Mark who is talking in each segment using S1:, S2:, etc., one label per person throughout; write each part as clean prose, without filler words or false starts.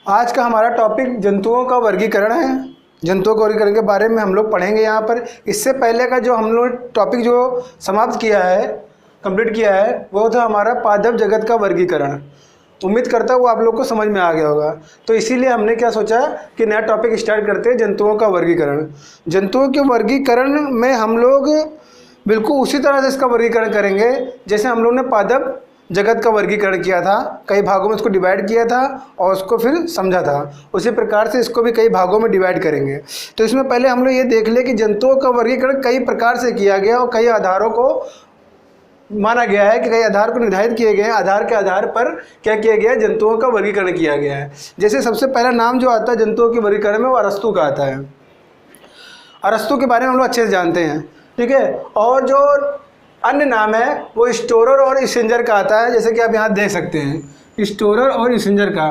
S1: आज का हमारा टॉपिक जंतुओं का वर्गीकरण है। जंतुओं के वर्गीकरण के बारे में हम लोग पढ़ेंगे यहाँ पर। इससे पहले का जो हम लोग टॉपिक जो समाप्त किया है, कंप्लीट किया है, वो था हमारा पादप जगत का वर्गीकरण। उम्मीद करता हूँ वो आप लोग को समझ में आ गया होगा। तो इसीलिए हमने क्या सोचा कि नया टॉपिक स्टार्ट करते हैं, जंतुओं का वर्गीकरण। जंतुओं के वर्गीकरण में हम लोग बिल्कुल उसी तरह से इसका वर्गीकरण करेंगे जैसे हम लोग ने पादप जगत का वर्गीकरण किया था। कई भागों में उसको डिवाइड किया था और उसको फिर समझा था। उसी प्रकार से इसको भी कई भागों में डिवाइड करेंगे। तो इसमें पहले हम लोग ये देख लें कि जंतुओं का वर्गीकरण कई प्रकार से किया गया और कई आधारों को माना गया है कि कई आधार को निर्धारित किए गए हैं। आधार के आधार पर क्या किया गया है, जंतुओं का वर्गीकरण किया गया है। जैसे सबसे पहला नाम जो आता है जंतुओं के वर्गीकरण में वो अरस्तु का आता है। अरस्तु के बारे में हम लोग अच्छे से जानते हैं, ठीक है। और जो अन्य नाम है वो स्टोरर और स्ट्रेंजर का आता है, जैसे कि आप यहाँ देख सकते हैं स्टोरर और स्ट्रेंजर का।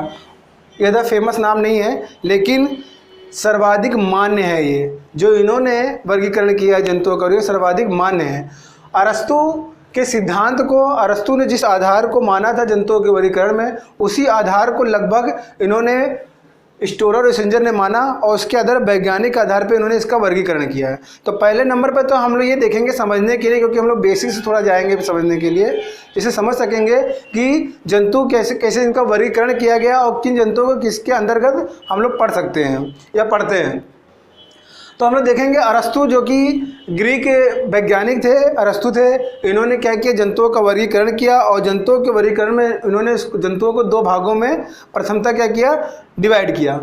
S1: ज़्यादा फेमस नाम नहीं है लेकिन सर्वाधिक मान्य है। ये जो इन्होंने वर्गीकरण किया है जंतुओं का, ये सर्वाधिक मान्य है। अरस्तु के सिद्धांत को, अरस्तु ने जिस आधार को माना था जंतुओं के वर्गीकरण में, उसी आधार को लगभग इन्होंने स्टोरर और स्ट्रेंजर ने माना और उसके आधार वैज्ञानिक आधार पे उन्होंने इसका वर्गीकरण किया है। तो पहले नंबर पर तो हम लोग ये देखेंगे समझने के लिए, क्योंकि हम लोग बेसिक से थोड़ा जाएंगे समझने के लिए, जिससे समझ सकेंगे कि जंतु कैसे कैसे इनका वर्गीकरण किया गया और किन जंतुओं को किसके अंतर्गत हम लोग पढ़ सकते हैं या पढ़ते हैं। तो हम लोग देखेंगे अरस्तु जो कि ग्रीक वैज्ञानिक थे, अरस्तु थे। इन्होंने क्या किया, जंतुओं का वर्गीकरण किया और जंतुओं के वर्गीकरण में इन्होंने जंतुओं को दो भागों में प्रथमतः क्या किया, डिवाइड किया।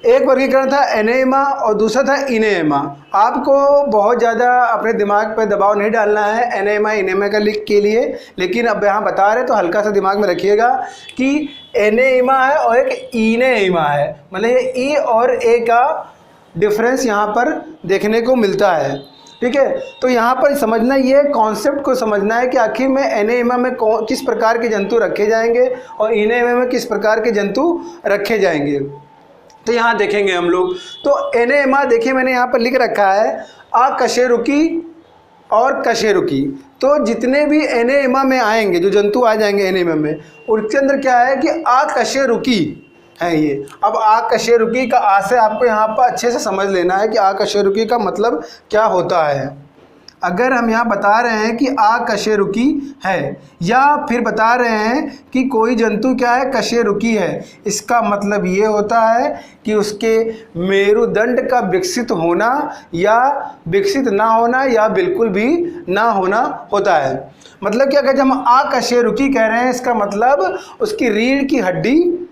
S1: एक वर्गीकरण था एनेमा और दूसरा था इनेमा। आपको बहुत ज़्यादा अपने दिमाग पर दबाव नहीं डालना है एनेमा इनेमा का लिख के लिए, लेकिन अब यहाँ बता रहे तो हल्का सा दिमाग में रखिएगा कि एनेमा है और एक इनेमा है। मतलब ये ई और ए का डिफरेंस यहाँ पर देखने को मिलता है, ठीक है। तो यहाँ पर समझना, ये कॉन्सेप्ट को समझना है कि आखिर में एनेमा में किस प्रकार के जंतु रखे जाएंगे और इनेमा में किस प्रकार के जंतु रखे जाएंगे। तो यहाँ देखेंगे हम लोग। तो एनेमा देखिए मैंने यहाँ पर लिख रखा है अकशेरुकी और कशेरुकी। तो जितने भी एनेमा में आएंगे, जो जंतु आ जाएंगे एनेमा में, उनके अंदर क्या है कि अकशेरुकी है ये। अब अकशेरुकी का आ से आपको यहाँ पर अच्छे से समझ लेना है कि अकशेरुकी का मतलब क्या होता है। अगर हम यहाँ बता रहे हैं कि अकशेरुकी है या फिर बता रहे हैं कि कोई जंतु क्या है, कशेरुकी है, इसका मतलब ये होता है कि उसके मेरुदंड का विकसित होना या विकसित ना होना या बिल्कुल भी ना होना होता है। मतलब क्या, अगर हम अकशेरुकी कह रहे हैं इसका मतलब उसकी रीढ़ की हड्डी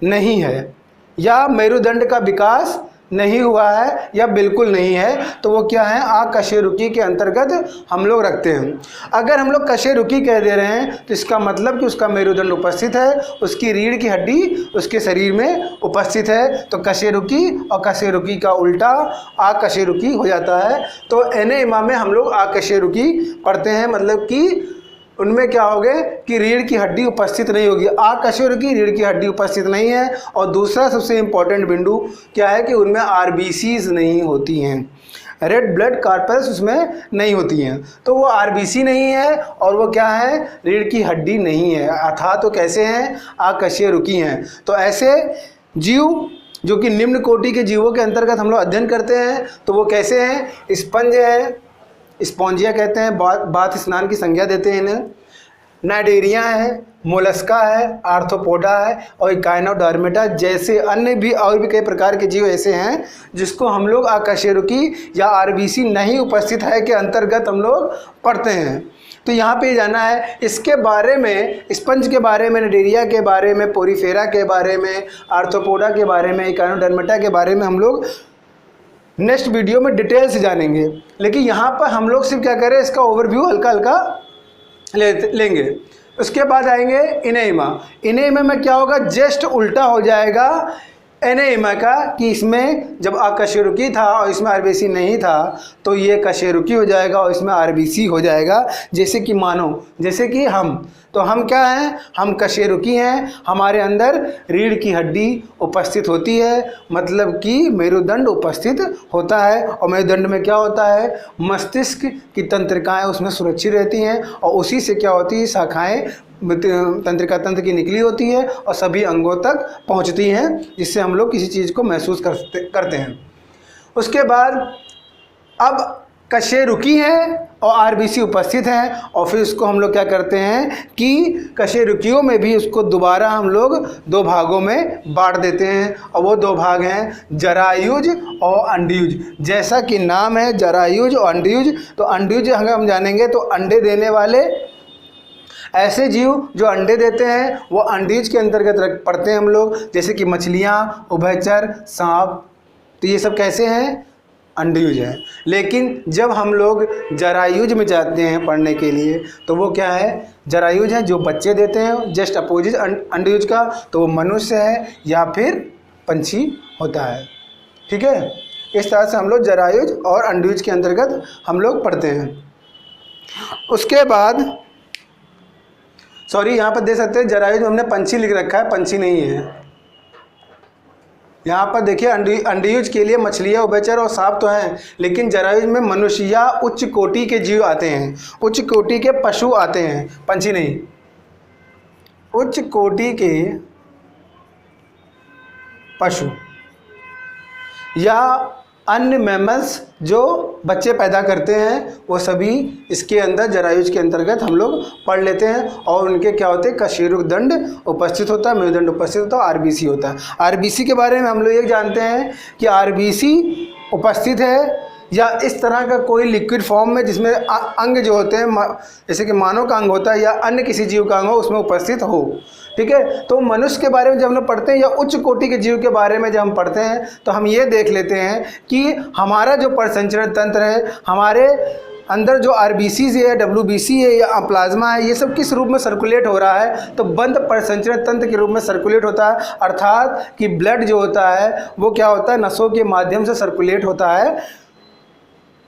S1: नहीं है या मेरुदंड का विकास नहीं हुआ है या बिल्कुल नहीं है, तो वो क्या है, अकशेरुकी के अंतर्गत हम लोग रखते हैं। अगर हम लोग कशेरुकी कह दे रहे हैं तो इसका मतलब कि उसका मेरुदंड उपस्थित है, उसकी रीढ़ की हड्डी उसके शरीर में उपस्थित है। तो कशेरुकी और कशेरुकी का उल्टा अकशेरुकी हो जाता है। तो एनेमा में हम लोग अकशेरुकी पढ़ते हैं, मतलब कि उनमें क्या हो गए कि रीढ़ की हड्डी उपस्थित नहीं होगी। अकशेरुकी रीढ़ की हड्डी उपस्थित नहीं है। और दूसरा सबसे इम्पॉर्टेंट बिंदु क्या है कि उनमें आरबीसीज नहीं होती हैं, रेड ब्लड कॉर्पस उसमें नहीं होती हैं। तो वो आरबीसी नहीं है और वो क्या है, रीढ़ की हड्डी नहीं है, अथा तो कैसे हैं, अकशेरुकी हैं। तो ऐसे जीव जो कि निम्न कोटि के जीवों के अंतर्गत हम लोग अध्ययन करते हैं, तो वो कैसे हैं, स्पंज है, स्पॉन्जिया कहते हैं, बाथ स्नान की संज्ञा देते हैं इन्हें, नाइडेरिया है, मोलस्का है, आर्थ्रोपोडा है और इकाइनोडर्मेटा जैसे अन्य भी और भी कई प्रकार के जीव ऐसे हैं जिसको हम लोग अकशेरुकी या आरबीसी नहीं उपस्थित है के अंतर्गत हम लोग पढ़ते हैं। तो यहाँ पे जाना है इसके बारे में, स्पंज के बारे में, नाइडेरिया के बारे में, पोरीफेरा के बारे में, आर्थ्रोपोडा के बारे में, इकाइनोडर्मेटा के बारे में हम लोग नेक्स्ट वीडियो में डिटेल से जानेंगे। लेकिन यहाँ पर हम लोग सिर्फ क्या करें, इसका ओवरव्यू हल्का हल्का लेंगे। उसके बाद आएंगे इनेमा। इनेमा में क्या होगा, जस्ट उल्टा हो जाएगा एनेमा का, कि इसमें जब अकशेरुकी था और इसमें आरबीसी नहीं था तो ये कशेरुकी हो जाएगा और इसमें आरबीसी हो जाएगा। जैसे कि मानो, जैसे कि हम क्या हैं, हम कशेरुकी हैं, हमारे अंदर रीढ़ की हड्डी उपस्थित होती है, मतलब कि मेरुदंड उपस्थित होता है। और मेरुदंड में क्या होता है, मस्तिष्क की तंत्रिकाएं उसमें सुरक्षित रहती हैं और उसी से क्या होती है, शाखाएं तंत्रिका तंत्र की निकली होती है और सभी अंगों तक पहुंचती हैं, जिससे हम लोग किसी चीज़ को महसूस करते हैं। उसके बाद अब कशेरुकी है और आरबीसी उपस्थित हैं, और फिर उसको हम लोग क्या करते हैं कि कशेरुकियों में भी उसको दोबारा हम लोग दो भागों में बांट देते हैं, और वो दो भाग हैं जरायुज और अंडयुज। जैसा कि नाम है जरायुज और अंडयुज, तो अंडयुज अगर हम जानेंगे तो अंडे देने वाले ऐसे जीव जो अंडे देते हैं वो अंडयुज के अंतर्गत पढ़ते हैं हम लोग, जैसे कि मछलियाँ, उभयचर, सांप, तो ये सब कैसे हैं, अंडयुज है। लेकिन जब हम लोग जरायुज में जाते हैं पढ़ने के लिए तो वो क्या है, जरायुज है जो बच्चे देते हैं, जस्ट अपोजिट अंडयुज का, तो वो मनुष्य है या फिर पंछी होता है। ठीक है, इस तरह से हम लोग जरायुज और अंडयुज के अंतर्गत हम लोग पढ़ते हैं। उसके बाद सॉरी, यहाँ पर देख सकते हैं जरायुज में हमने पंछी लिख रखा है, पंछी नहीं है। यहाँ पर देखिए अंडयुज के लिए मछलियाँ, उभयचर और सांप तो हैं, लेकिन जरायुज में मनुष्य या उच्च कोटि के जीव आते हैं, उच्च कोटि के पशु आते हैं, पंछी नहीं। उच्च कोटि के पशु या अन्य मैमल्स जो बच्चे पैदा करते हैं वो सभी इसके अंदर जरायुज के अंतर्गत हम लोग पढ़ लेते हैं, और उनके क्या होते हैं, कशेरुक दंड उपस्थित होता है, मेरुदंड उपस्थित होता है, आरबीसी होता है। आरबीसी के बारे में हम लोग ये जानते हैं कि आरबीसी उपस्थित है या इस तरह का कोई लिक्विड फॉर्म में जिसमें अंग जो होते हैं, जैसे कि मानव का अंग होता है या अन्य किसी जीव का अंग हो, उसमें उपस्थित हो। ठीक है, तो मनुष्य के बारे में जब हम लोग पढ़ते हैं या उच्च कोटि के जीव के बारे में जब हम पढ़ते हैं तो हम ये देख लेते हैं कि हमारा जो परिसंचरण तंत्र है, हमारे अंदर जो आरबीसी है, डब्ल्यूबीसी है या प्लाज्मा है, ये सब किस रूप में सर्कुलेट हो रहा है, तो बंद परिसंचरण तंत्र के रूप में सर्कुलेट होता है। अर्थात कि ब्लड जो होता है वो क्या होता है, नसों के माध्यम से सर्कुलेट होता है,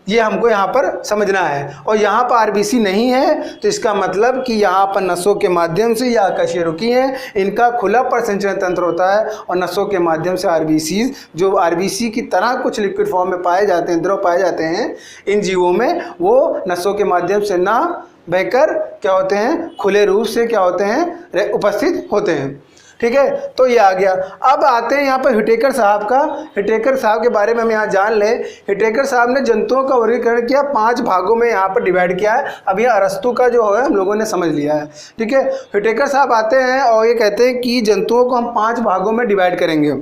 S1: ये हमको यहाँ पर समझना है। और यहाँ पर आरबीसी नहीं है तो इसका मतलब कि यहाँ पर नसों के माध्यम से या कशेरुकी हैं, इनका खुला परिसंचरण तंत्र होता है, और नसों के माध्यम से आरबीसी जो आरबीसी की तरह कुछ लिक्विड फॉर्म में पाए जाते हैं, द्रव पाए जाते हैं इन जीवों में, वो नसों के माध्यम से ना बहकर क्या होते हैं, खुले रूप से क्या होते हैं, उपस्थित होते हैं। ठीक है, तो ये आ गया। अब आते हैं यहाँ पर हिटेकर साहब का। हिटेकर साहब के बारे में हम यहाँ जान लें। हिटेकर साहब ने जंतुओं का वर्गीकरण किया, 5 भागों में यहाँ पर डिवाइड किया है। अब ये अरस्तु का जो है हम लोगों ने समझ लिया है। ठीक है, हिटेकर साहब आते हैं और ये कहते हैं कि जंतुओं को हम 5 भागों में डिवाइड करेंगे,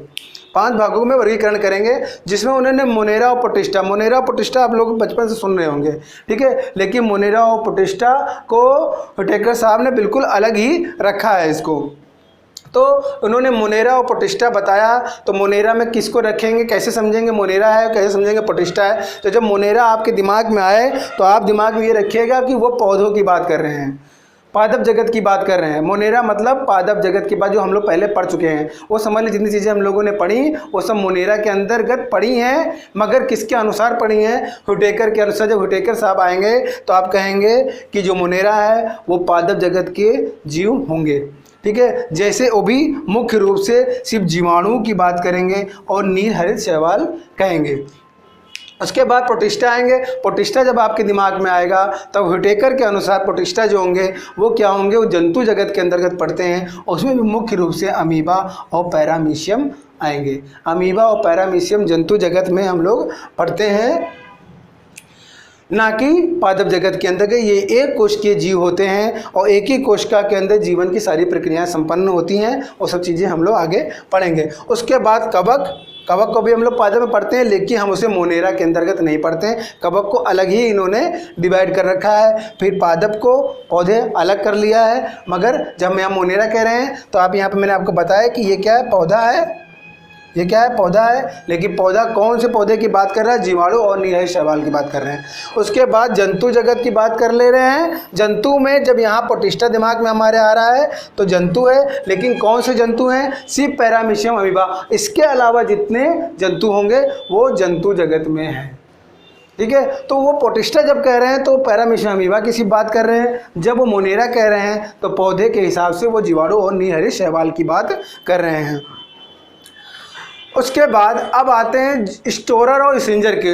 S1: 5 भागों में वर्गीकरण करेंगे, जिसमें उन्होंने मोनेरा और प्रोटिस्टा, मोनेरा और प्रोटिस्टा आप लोग बचपन से सुन रहे होंगे। ठीक है, लेकिन मोनेरा और प्रोटिस्टा को हिटेकर साहब ने बिल्कुल अलग ही रखा है इसको। तो उन्होंने मोनेरा और प्रोटिस्टा बताया। तो मोनेरा में किसको रखेंगे, कैसे समझेंगे मोनेरा है, कैसे समझेंगे प्रोटिस्टा है। तो जब मोनेरा आपके दिमाग में आए तो आप दिमाग में ये रखिएगा कि वो पौधों की बात कर रहे हैं, पादप जगत की बात कर रहे हैं। मोनेरा मतलब पादप जगत की बात जो हम लोग पहले पढ़ चुके हैं, वो समझ लीजिए जितनी चीज़ें हम लोगों ने पढ़ी वो सब मोनेरा के अंतर्गत पढ़ी हैं, मगर किसके अनुसार पढ़ी हैं, हुटेकर के अनुसार। जब हुटेकर साहब आएंगे तो आप कहेंगे कि जो मोनेरा है वो पादप जगत के जीव होंगे। ठीक है, जैसे वो भी मुख्य रूप से सिर्फ जीवाणु की बात करेंगे और नीलहरित शैवाल कहेंगे। उसके बाद प्रोटिस्टा आएंगे। प्रोटिस्टा जब आपके दिमाग में आएगा तब हुटेकर के अनुसार प्रोटिस्टा जो होंगे वो क्या होंगे, वो जंतु जगत के अंतर्गत पढ़ते हैं। उसमें भी मुख्य रूप से अमीबा और पैरामीशियम आएंगे। अमीबा और पैरामीशियम जंतु जगत में हम लोग पढ़ते हैं, ना कि पादप जगत के अंदर। ये एक कोश के जीव होते हैं और एक ही कोशिका के अंदर जीवन की सारी प्रक्रियाएं संपन्न होती हैं। वो सब चीज़ें हम लोग आगे पढ़ेंगे। उसके बाद कवक, कवक को भी हम लोग पादप में पढ़ते हैं, लेकिन हम उसे मोनेरा के अंतर्गत नहीं पढ़ते हैं। कवक को अलग ही इन्होंने डिवाइड कर रखा है। फिर पादप को पौधे अलग कर लिया है, मगर जब हम यहाँ मोनेरा कह रहे हैं तो आप यहाँ पर मैंने आपको बताया कि ये क्या है, पौधा है। ये क्या है, पौधा है। लेकिन पौधा कौन से पौधे की बात कर रहा है, जीवाणु और नीलहरित शैवाल की बात कर रहे हैं। उसके बाद जंतु जगत की बात कर ले रहे हैं। जंतु में जब यहाँ प्रोटिस्टा दिमाग में हमारे आ रहा है तो जंतु है, लेकिन कौन से जंतु हैं, सिर्फ पैरामीशियम अमीबा। इसके अलावा जितने जंतु होंगे वो जंतु जगत में हैं। ठीक है, तो वो प्रोटिस्टा जब कह रहे हैं तो पैरामीशियम अमीबा की सिर्फ बात कर रहे हैं। जब वो मोनेरा कह रहे हैं तो पौधे के हिसाब से वो जीवाणु और नीलहरित शैवाल की बात कर रहे हैं। उसके बाद अब आते हैं स्टोरर और स्ट्रिंजर के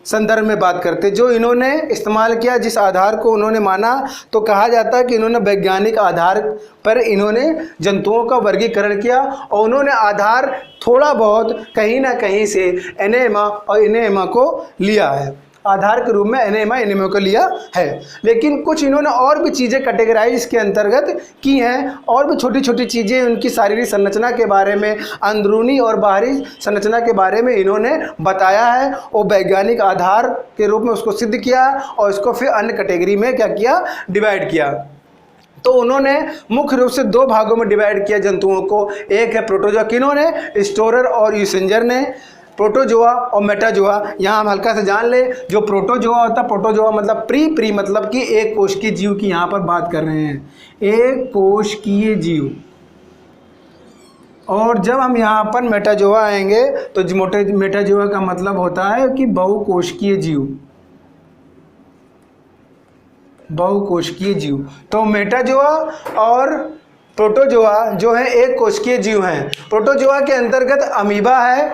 S1: संदर्भ में बात करते, जो इन्होंने इस्तेमाल किया, जिस आधार को उन्होंने माना, तो कहा जाता है कि इन्होंने वैज्ञानिक आधार पर इन्होंने जंतुओं का वर्गीकरण किया और उन्होंने आधार थोड़ा बहुत कहीं ना कहीं से एनेमा और इनेमा को लिया है, आधार के रूप में एनेमा इनेमा को लिया है। लेकिन कुछ इन्होंने और भी चीज़ें कैटेगराइज इसके अंतर्गत की हैं, और भी छोटी छोटी चीज़ें उनकी शारीरिक संरचना के बारे में, अंदरूनी और बाहरी संरचना के बारे में इन्होंने बताया है और वैज्ञानिक आधार के रूप में उसको सिद्ध किया और इसको फिर अन्य कैटेगरी में क्या किया, डिवाइड किया। तो उन्होंने मुख्य रूप से दो भागों में डिवाइड किया जंतुओं को। एक है प्रोटोजोआ, किन्होंने, स्टोरर और यूसेंजर ने। प्रोटोजोआ और मेटाजोआ, यहाँ हम हल्का से जान ले। जो प्रोटोजोआ होता है, प्रोटोजोआ मतलब प्री मतलब कि एक कोशिकीय जीव की यहाँ पर बात कर रहे हैं, एक कोशिकीय जीव। और जब हम यहाँ पर मेटाजोआ आएंगे तो मेटाजोआ का मतलब होता है कि बहुकोशिकीय जीव, बहुकोशिकीय जीव। तो मेटाजोआ और प्रोटोजोआ जो है एक कोशिकीय जीव हैं। प्रोटोजोआ के अंतर्गत अमीबा है,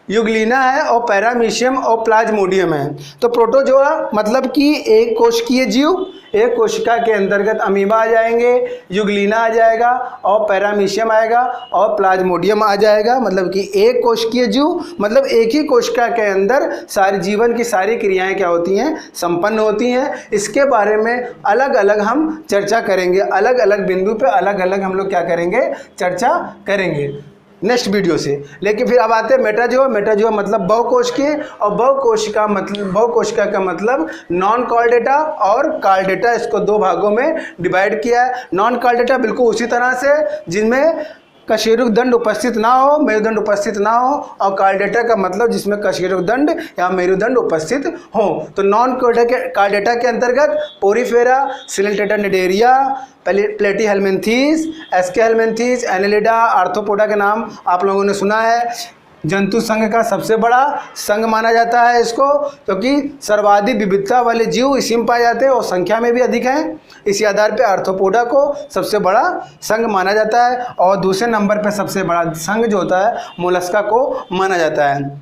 S1: युगलिना है और पैरामीशियम और प्लाज्मोडियम है। तो प्रोटोजोआ मतलब कि एक कोशिकीय जीव, एक कोशिका के अंतर्गत अमीबा आ जाएंगे, युगलिना आ जाएगा और पैरामीशियम आएगा और प्लाज्मोडियम आ जाएगा। मतलब कि एक कोशिकीय जीव मतलब एक ही कोशिका के अंदर सारी जीवन की सारी क्रियाएं क्या होती हैं, संपन्न होती हैं। इसके बारे में अलग अलग हम चर्चा करेंगे, अलग अलग बिंदु पे अलग अलग हम लोग क्या करेंगे, चर्चा करेंगे नेक्स्ट वीडियो से। लेकिन फिर अब आते हैं मेटाजोआ। मेटाजोआ मतलब बहुकोशिकीय, और बहुकोशिका का मतलब नॉन कॉर्डेटा और कॉर्डेटा, इसको दो भागों में डिवाइड किया है। नॉन कॉर्डेटा बिल्कुल उसी तरह से जिनमें कशेरुकदंड उपस्थित ना हो, मेरुदंड उपस्थित ना हो, और कॉर्डेटा का मतलब जिसमें कशेरुकदंड या मेरुदंड उपस्थित हो। तो नॉन कॉर्डेटा के अंतर्गत Porifera, Coelenterata Cnidaria, Platyhelminthes, Aschelminthes, Annelida, Arthropoda के नाम आप लोगों ने सुना है। जंतु संघ का सबसे बड़ा संघ माना जाता है इसको, क्योंकि सर्वाधिक विविधता वाले जीव इसी में पाए जाते हैं और संख्या में भी अधिक हैं। इसी आधार पे आर्थ्रोपोडा को सबसे बड़ा संघ माना जाता है, और दूसरे नंबर पे सबसे बड़ा संघ जो होता है मोलस्का को माना जाता है।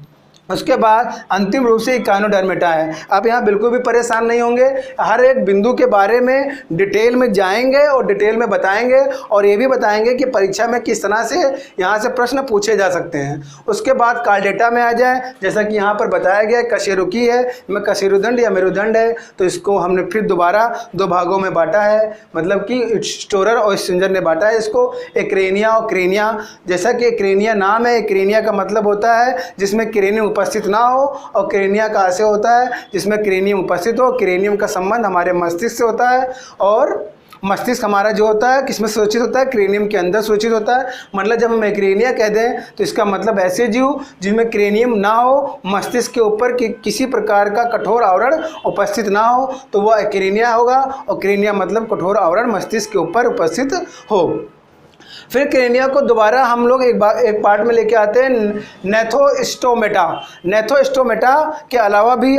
S1: उसके बाद अंतिम रूप से इकानोडर्मेटा है। आप यहाँ बिल्कुल भी परेशान नहीं होंगे, हर एक बिंदु के बारे में डिटेल में जाएंगे और डिटेल में बताएंगे, और ये भी बताएंगे कि परीक्षा में किस तरह से यहाँ से प्रश्न पूछे जा सकते हैं। उसके बाद कॉर्डेटा में आ जाए, जैसा कि यहाँ पर बताया गया कशेरुकी है, में कशेरुदंड या मेरुदंड है, तो इसको हमने फिर दोबारा दो भागों में बांटा है, मतलब कि स्टोरर और स्ट्रिंजर ने बांटा है इसको। एक्रेनिया और क्रेनिया, जैसा कि एक्रेनिया नाम है, एक्रेनिया का मतलब होता है जिसमें क्रेनियम उपस्थित ना हो, और क्रेनिया का ऐसे होता है जिसमें क्रेनियम उपस्थित हो। क्रेनियम का संबंध हमारे मस्तिष्क से होता है, और मस्तिष्क हमारा जो होता है किसमें सूचित होता है, क्रेनियम के अंदर सूचित होता है। मतलब जब हम एक्रेनिया कह दें तो इसका मतलब ऐसे जीव जिनमें क्रेनियम ना हो, मस्तिष्क के ऊपर किसी प्रकार का कठोर आवरण उपस्थित ना हो, तो वह एक्रेनिया होगा। और क्रेनिया मतलब कठोर आवरण मस्तिष्क के ऊपर उपस्थित हो। फिर क्रेनिया को दोबारा हम लोग एक पार्ट में लेके आते हैं नेथोस्टोमेटा। नेथोस्टोमेटा के अलावा भी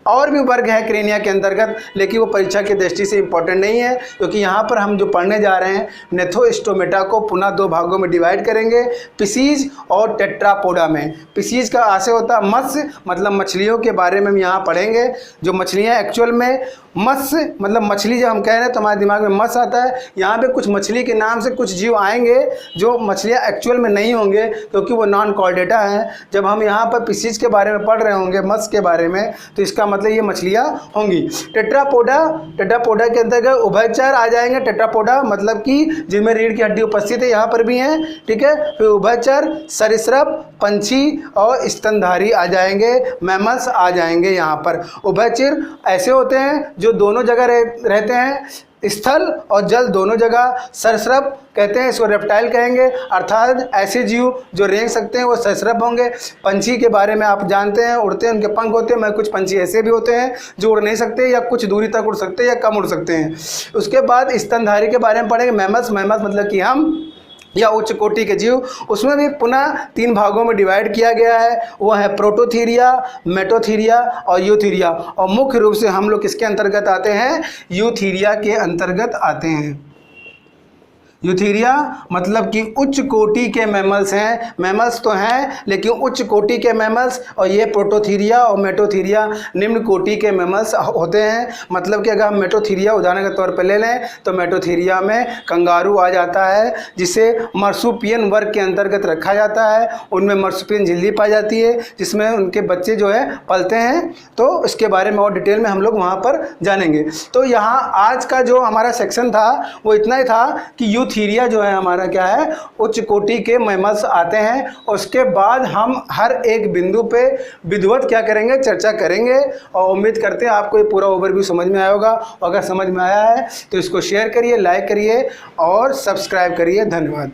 S1: और भी वर्ग है क्रेनिया के अंतर्गत, लेकिन वो परीक्षा की दृष्टि से इम्पोर्टेंट नहीं है, क्योंकि यहाँ पर हम जो पढ़ने जा रहे हैं नेथोस्टोमेटा को पुनः दो भागों में डिवाइड करेंगे, पिसीज और टेट्रापोडा में। पिसीज का आशय होता है मत्स्य, मतलब मछलियों के बारे में हम यहाँ पढ़ेंगे। जो मछलियाँ एक्चुअल में मत्स्य मतलब मछली जब हम कह रहे हैं तो हमारे दिमाग में मत्स्य आता है। यहाँ पे कुछ मछली के नाम से कुछ जीव आएंगे जो मछलियाँ एक्चुअल में नहीं होंगे, क्योंकि वो नॉन कॉर्डेटा हैं। जब हम यहाँ पर पिसीज के बारे में पढ़ रहे होंगे, मत्स्य के बारे में, तो इसका मतलब ये मछलियाँ होंगी। टेट्रापोडा के अंतर्गत उभयचर आ जाएंगे। टेट्रापोडा मतलब कि जिनमें रीढ़ की हड्डी उपस्थित है, यहाँ पर भी हैं, ठीक है। फिर उभयचर, सरीसृप, पंछी और स्तनधारी आ जाएंगे, मैमल्स आ जाएंगे यहाँ पर। उभयचर ऐसे होते हैं जो दोनों जगह रहते हैं, स्थल और जल दोनों जगह। सरीसृप कहते हैं, इसको रेप्टाइल कहेंगे, अर्थात ऐसे जीव जो रेंग सकते हैं वो सरीसृप होंगे। पंछी के बारे में आप जानते हैं, उड़ते हैं, उनके पंख होते हैं, मगर कुछ पंछी ऐसे भी होते हैं जो उड़ नहीं सकते या कुछ दूरी तक उड़ सकते हैं या कम उड़ सकते हैं। उसके बाद स्तनधारी के बारे में पढ़ेंगे। मैमल्स मतलब कि हम या उच्च कोटि के जीव, उसमें भी पुनः तीन भागों में डिवाइड किया गया है। वो है प्रोटोथीरिया, मेटोथीरिया और यूथीरिया। और मुख्य रूप से हम लोग किसके अंतर्गत आते हैं, यूथीरिया के अंतर्गत आते हैं। यूथीरिया मतलब कि उच्च कोटि के मैमल्स हैं। मैमल्स तो हैं लेकिन उच्च कोटि के मैमल्स, और ये प्रोटोथीरिया और मेटोथीरिया निम्न कोटि के मैमल्स होते हैं। मतलब कि अगर हम मेटोथीरिया उदाहरण के तौर पर ले लें तो मेटोथीरिया में कंगारू आ जाता है, जिसे मर्सुपियन वर्ग के अंतर्गत रखा जाता है। उनमें मर्सुपियन झिल्ली पाई जाती है जिसमें उनके बच्चे जो है पलते हैं। तो इसके बारे में और डिटेल में हम लोग वहाँ पर जानेंगे। तो यहाँ आज का जो हमारा सेक्शन था वो इतना ही था कि यूथीरिया जो है हमारा क्या है, उच्च कोटि के मैमल्स आते हैं। और उसके बाद हम हर एक बिंदु पे विधिवत क्या करेंगे, चर्चा करेंगे। और उम्मीद करते हैं आपको ये पूरा ओवरव्यू समझ में आया होगा। अगर समझ में आया है तो इसको शेयर करिए, लाइक करिए और सब्सक्राइब करिए। धन्यवाद।